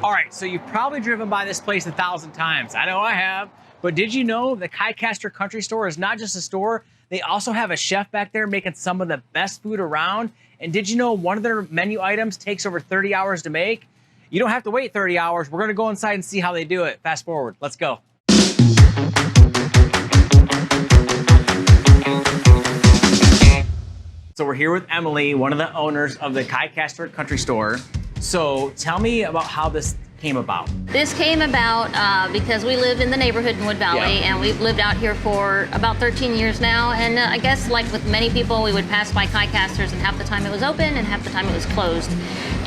All right, so you've probably driven by this place 1,000 times. I know I have. But did you know the Kicaster Country Store is not just a store? They also have a chef back there making some of the best food around. And did you know one of their menu items takes over 30 hours to make? You don't have to wait 30 hours. We're gonna go inside and see how they do it. Fast forward, let's go. So we're here with Emily, one of the owners of the Kicaster Country Store. So tell me about how this came about. This came about because we live in the neighborhood in Wood Valley, and we've lived out here for about 13 years now. And I guess like with many people, we would pass by Kicasters and half the time it was open and half the time it was closed.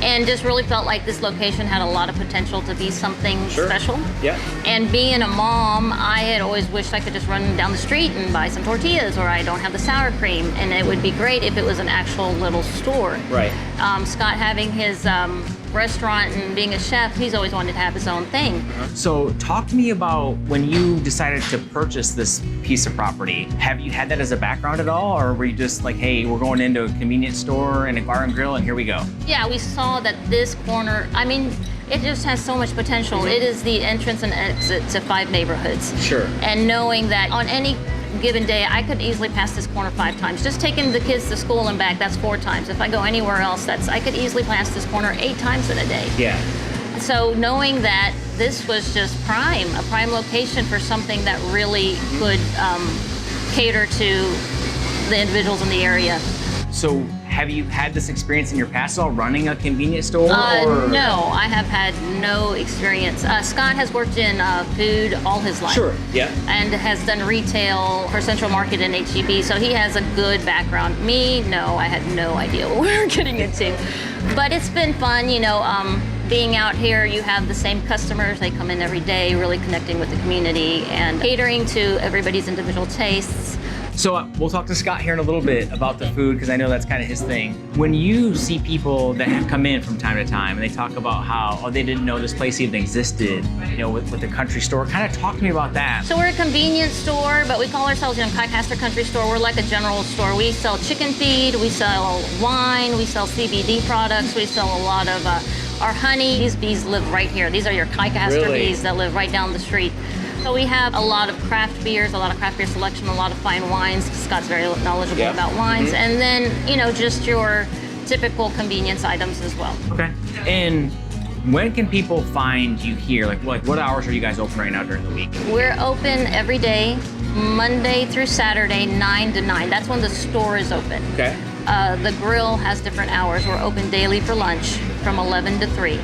And just really felt like this location had a lot of potential to be something special. Yeah. And being a mom, I had always wished I could just run down the street and buy some tortillas, or I don't have the sour cream. And it would be great if it was an actual little store. Right. Scott having his restaurant and being a chef, he's always wanted to have his own thing. So talk to me about when you decided to purchase this piece of property. Have you had that as a background at all? Or were you just like, hey, we're going into a convenience store and a bar and grill and here we go? Yeah, we saw that this corner, I mean, it just has so much potential. It is the entrance and exit to 5 neighborhoods. Sure. And knowing that on any given day, I could easily pass this corner 5 times. Just taking the kids to school and back, that's 4 times. If I go anywhere else, I could easily pass this corner 8 times in a day. Yeah. So knowing that this was just a prime location for something that really could cater to the individuals in the area. So have you had this experience in your past at all, running a convenience store? No, I have had no experience. Scott has worked in food all his life. Sure, yeah. And has done retail for Central Market and H-E-B, so he has a good background. Me, no, I had no idea what we were getting into. But it's been fun, you know, being out here, you have the same customers. They come in every day, really connecting with the community and catering to everybody's individual tastes. So we'll talk to Scott here in a little bit about the food, because I know that's kind of his thing. When you see people that have come in from time to time and they talk about how, they didn't know this place even existed, you know, with the country store, kind of talk to me about that. So we're a convenience store, but we call ourselves, you know, Kicaster Country Store. We're like a general store. We sell chicken feed, we sell wine, we sell CBD products, we sell a lot of our honey. These bees live right here. These are your Kicaster bees that live right down the street. So we have a lot of craft beers, a lot of craft beer selection, a lot of fine wines. Scott's very knowledgeable about wines. And then, you know, just your typical convenience items as well. Okay. And when can people find you here? Like what hours are you guys open right now during the week? We're open every day, Monday through Saturday, 9 to 9. That's when the store is open. Okay. The grill has different hours. We're open daily for lunch from 11 to 3.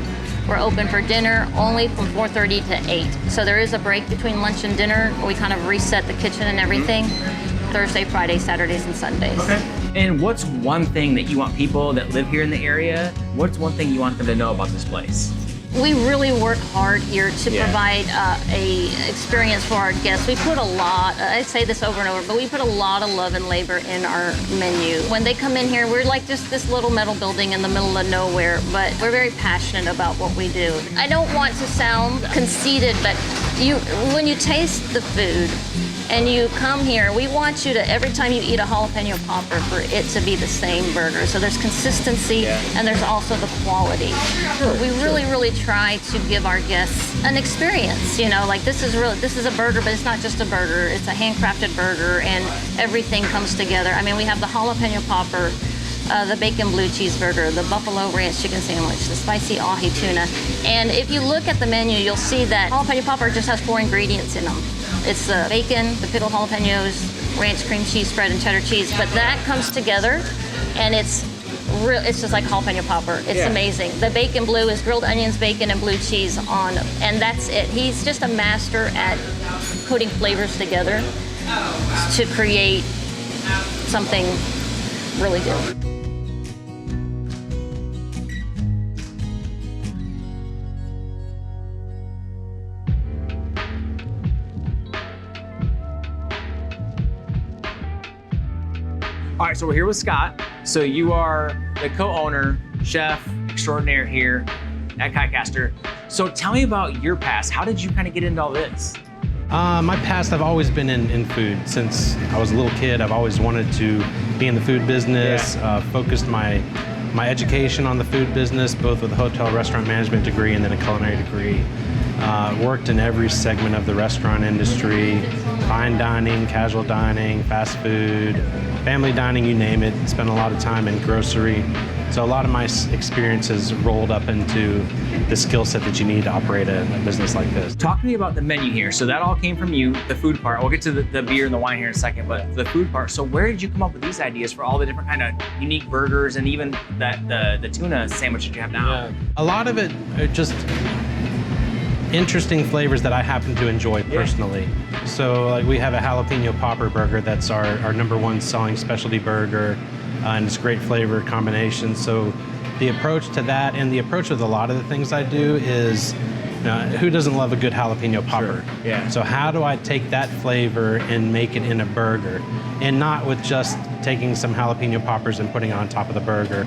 We're open for dinner only from 4:30 to 8. So there is a break between lunch and dinner. We kind of reset the kitchen and everything. Thursday, Friday, Saturdays, and Sundays. Okay. And what's one thing that you want people that live here in the area, what's one thing you want them to know about this place? We really work hard here to provide a experience for our guests. We put a lot, I say this over and over, but we put a lot of love and labor in our menu. When they come in here, we're like just this little metal building in the middle of nowhere, but we're very passionate about what we do. I don't want to sound conceited, but when you taste the food, and you come here, we want you to, every time you eat a jalapeno popper, for it to be the same burger. So there's consistency, and there's also the quality. We really try to give our guests an experience. You know, like this is a burger, but it's not just a burger. It's a handcrafted burger, and everything comes together. I mean, we have the jalapeno popper, the bacon blue cheeseburger, the buffalo ranch chicken sandwich, the spicy ahi tuna. And if you look at the menu, you'll see that jalapeno popper just has 4 ingredients in them. It's the bacon, the pickled jalapenos, ranch cream cheese spread, and cheddar cheese. But that comes together, and it's just like jalapeno popper. It's amazing. The bacon blue is grilled onions, bacon, and blue cheese on, and that's it. He's just a master at putting flavors together to create something really good. All right, so we're here with Scott. So you are the co-owner, chef extraordinaire here at Kicaster. So tell me about your past. How did you kind of get into all this? My past, I've always been in food. Since I was a little kid, I've always wanted to be in the food business, focused my my education on the food business, both with a hotel restaurant management degree and then a culinary degree. Worked in every segment of the restaurant industry, fine dining, casual dining, fast food, family dining, you name it. Spent a lot of time in grocery. So a lot of my experiences rolled up into the skill set that you need to operate a business like this. Talk to me about the menu here. So that all came from you, the food part. We'll get to the beer and the wine here in a second, but the food part. So where did you come up with these ideas for all the different kind of unique burgers and even the tuna sandwich that you have now? A lot of it are just interesting flavors that I happen to enjoy personally. So like we have a jalapeno popper burger that's our #1 selling specialty burger, and it's great flavor combination. So the approach to that and the approach with a lot of the things I do is, who doesn't love a good jalapeno popper? Sure. Yeah. So how do I take that flavor and make it in a burger? And not with just taking some jalapeno poppers and putting it on top of the burger.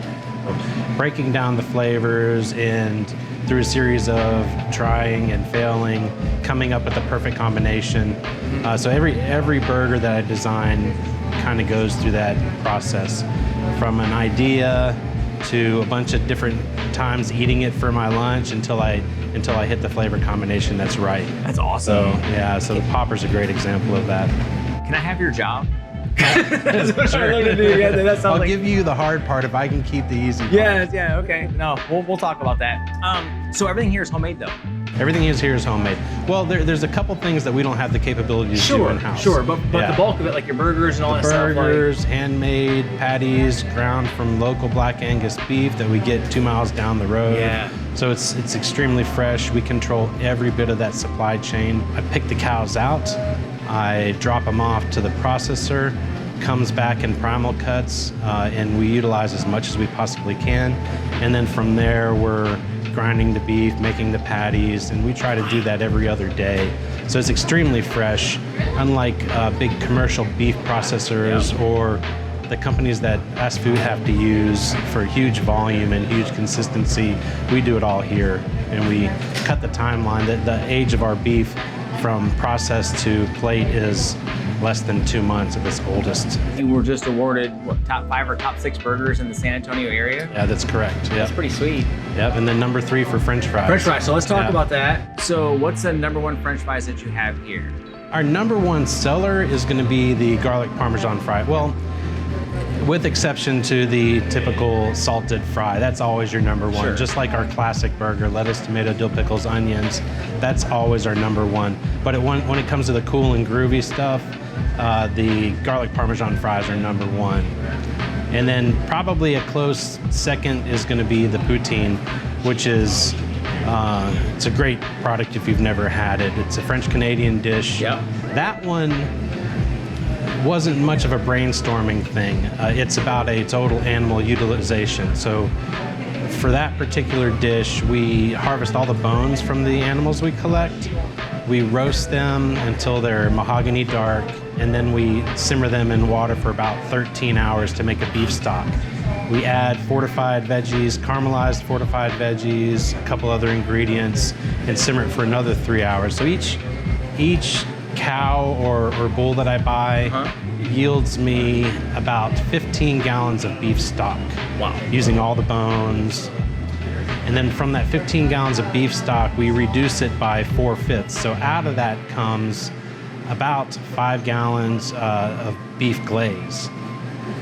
Breaking down the flavors and through a series of trying and failing, coming up with the perfect combination. So every burger that I design kind of goes through that process, from an idea to a bunch of different times eating it for my lunch until I hit the flavor combination that's right. That's awesome. So the popper's a great example of that. Can I have your job? Sure. I'll give you the hard part if I can keep the easy part. Yeah, okay. No, we'll talk about that. So everything here is homemade though? Everything here is homemade. Well, there's a couple things that we don't have the capability to do in-house. Sure, but the bulk of it, like your burgers and all that stuff. Burgers, handmade, patties, ground from local Black Angus beef that we get 2 miles down the road. Yeah. So it's extremely fresh. We control every bit of that supply chain. I pick the cows out. I drop them off to the processor, comes back in primal cuts, and we utilize as much as we possibly can. And then from there, we're grinding the beef, making the patties, and we try to do that every other day. So it's extremely fresh, unlike big commercial beef processors or the companies that fast food have to use for huge volume and huge consistency. We do it all here, and we cut the timeline. The age of our beef from process to plate is less than 2 months of its oldest. You were just awarded, what, top 5 or top 6 burgers in the San Antonio area? Yeah, that's correct. Yep. That's pretty sweet. Yep, and then #3 for French fries. French fries, so let's talk about that. So what's the #1 French fries that you have here? Our #1 seller is gonna be the garlic Parmesan fry. Well, with exception to the typical salted fry, that's always your #1. Sure. Just like our classic burger, lettuce, tomato, dill pickles, onions, that's always our #1. But when it comes to the cool and groovy stuff, the garlic Parmesan fries are #1. And then probably a close second is gonna be the Poutine, which is, it's a great product if you've never had it. It's a French-Canadian dish. Yep. That one wasn't much of a brainstorming thing. It's about a total animal utilization. So for that particular dish, we harvest all the bones from the animals we collect. We roast them until they're mahogany dark, and then we simmer them in water for about 13 hours to make a beef stock. We add fortified veggies, caramelized fortified veggies, a couple other ingredients, and simmer it for another 3 hours. So each cow or bull that I buy yields me about 15 gallons of beef stock. Wow. Using all the bones. And then from that 15 gallons of beef stock, we reduce it by 4/5. So out of that comes about 5 gallons of beef glaze.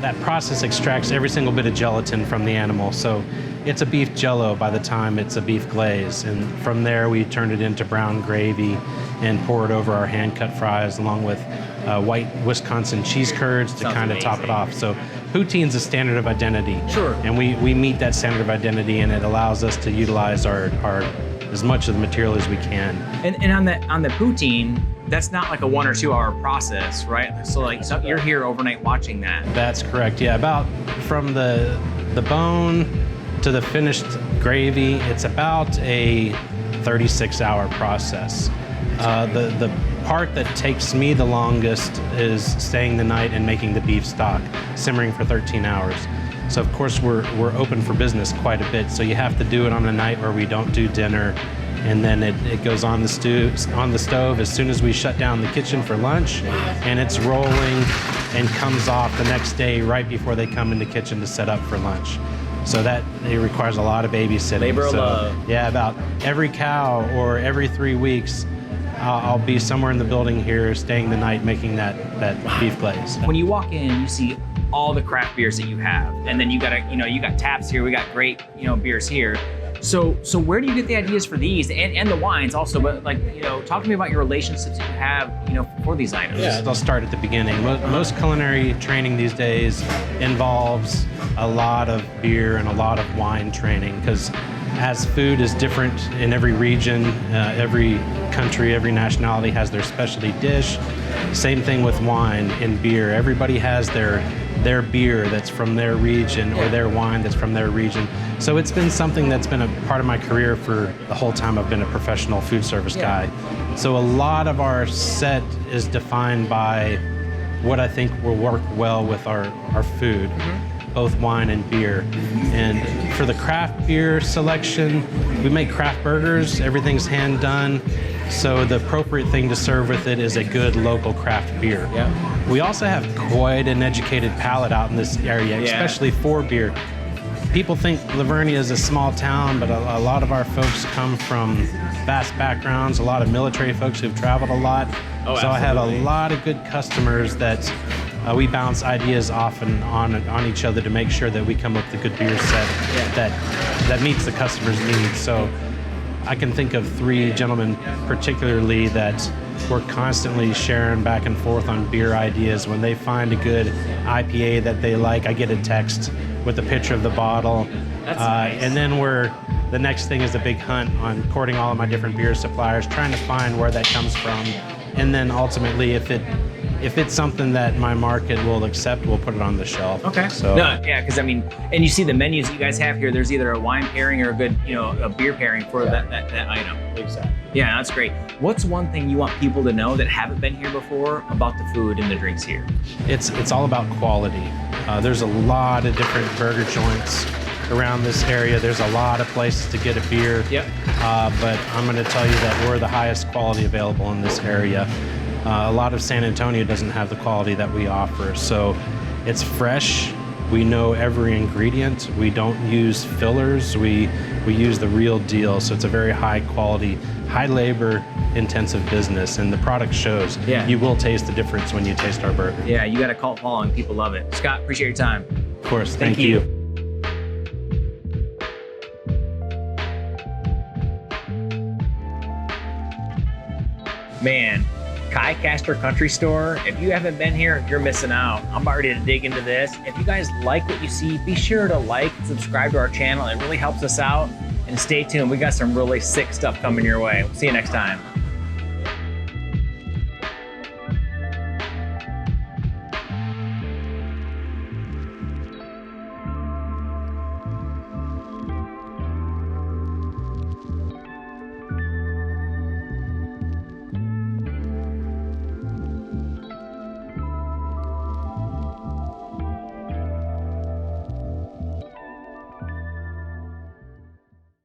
That process extracts every single bit of gelatin from the animal. So it's a beef jello by the time it's a beef glaze. And from there, we turn it into brown gravy and pour it over our hand-cut fries along with white Wisconsin cheese curds to kind of top it off. So Poutine's a standard of identity. Sure. And we meet that standard of identity, and it allows us to utilize our as much of the material as we can. And on the Poutine, that's not like a 1 or 2 hour process, right? So you're here overnight watching that. That's correct. Yeah, about from the bone to the finished gravy, it's about a 36-hour process. The part that takes me the longest is staying the night and making the beef stock, simmering for 13 hours. So of course we're open for business quite a bit. So you have to do it on a night where we don't do dinner, and then it goes on the stove as soon as we shut down the kitchen for lunch, and it's rolling and comes off the next day right before they come in the kitchen to set up for lunch. So that it requires a lot of babysitting. Labor of So, love. yeah, about every cow or every 3 weeks, I'll be somewhere in the building here, staying the night, making that beef glaze. When you walk in, you see all the craft beers that you have, and then you got taps here. We got great, beers here. So where do you get the ideas for these and the wines also? But talk to me about your relationships that you have, for these items. Yeah, I'll start at the beginning. Most culinary training these days involves a lot of beer and a lot of wine training, because as food is different in every region, every country, every nationality has their specialty dish. Same thing with wine and beer. Everybody has their beer that's from their region, or their wine that's from their region. So it's been something that's been a part of my career for the whole time I've been a professional food service guy. So a lot of our set is defined by what I think will work well with our food, both wine and beer. And for the craft beer selection, we make craft burgers, everything's hand done. So the appropriate thing to serve with it is a good local craft beer. Yeah. We also have quite an educated palate out in this area, especially for beer. People think Lavernia is a small town, but a lot of our folks come from vast backgrounds, a lot of military folks who've traveled a lot. So I have a lot of good customers that we bounce ideas off and on each other to make sure that we come up with a good beer set that meets the customer's needs. So I can think of 3 gentlemen particularly that we're constantly sharing back and forth on beer ideas. When they find a good IPA that they like, I get a text with a picture of the bottle. That's nice. And then the next thing is a big hunt on courting all of my different beer suppliers, trying to find where that comes from. And then ultimately, if it's something that my market will accept, we'll put it on the shelf. Okay. So because and you see the menus that you guys have here. There's either a wine pairing or a good, a beer pairing for that item. Exactly. Yeah, that's great. What's one thing you want people to know that haven't been here before about the food and the drinks here? It's all about quality. There's a lot of different burger joints around this area. There's a lot of places to get a beer. Yep. But I'm going to tell you that we're the highest quality available in this area. A lot of San Antonio doesn't have the quality that we offer. So it's fresh. We know every ingredient. We don't use fillers. We use the real deal. So it's a very high quality, high labor intensive business, and the product shows. Yeah. You will taste the difference when you taste our burger. Yeah, you got a cult following. People love it. Scott, appreciate your time. Of course. Thank you. Man, Kicaster Country Store. If you haven't been here, you're missing out. I'm about ready to dig into this. If you guys like what you see, be sure to like and subscribe to our channel. It really helps us out. And stay tuned. We got some really sick stuff coming your way. We'll see you next time.